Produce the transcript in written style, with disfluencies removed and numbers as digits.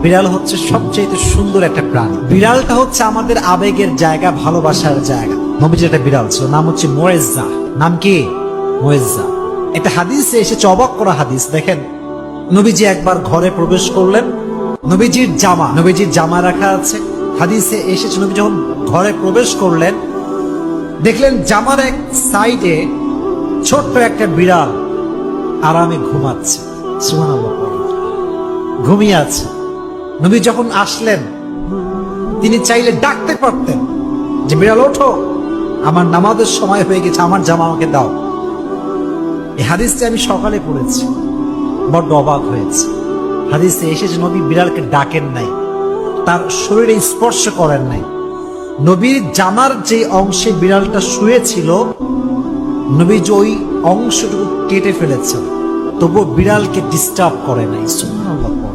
বিড়াল হচ্ছে সবচেয়ে সুন্দর একটা প্রাণী। বিড়ালটা হচ্ছে আমাদের আবেগের জায়গা, ভালোবাসার জায়গা। নবীজির একটা বিড়াল ছিল, নাম হচ্ছে মুয়েজ্জা। নাম কি? মুয়েজ্জা। একটা হাদিসে এসেছে, অবাক করা হাদিস। দেখেন, নবীজি একবার ঘরে প্রবেশ করলেন, নবীজির জামা রাখা আছে। হাদিসে এসেছে, নবী যখন ঘরে প্রবেশ করলেন, দেখলেন জামার এক সাইডে ছোট্ট একটা বিড়াল আরামে ঘুমাচ্ছে। সুবহানাল্লাহ, ঘুমিয়ে আছে। নবী যখন আসলেন, তিনি চাইলে ডাকতে পারতেন যে বিড়াল ওঠো, আমার নামাজের সময় হয়ে গেছে, আমার জামা আমাকে দাও। এই হাদিসটি আমি সকালে পড়েছি, বড্ড অবাক হয়েছে। হাদিসে এসেছে নবী বিড়ালকে ডাকেন নাই, তার শরীরে স্পর্শ করেন নাই। নবীর জামার যে অংশে বিড়ালটা শুয়েছিল, নবী যে ওই অংশটুকু কেটে ফেলেছেন, তবুও বিড়ালকে ডিস্টার্ব করে নাই। সুবহানাল্লাহ।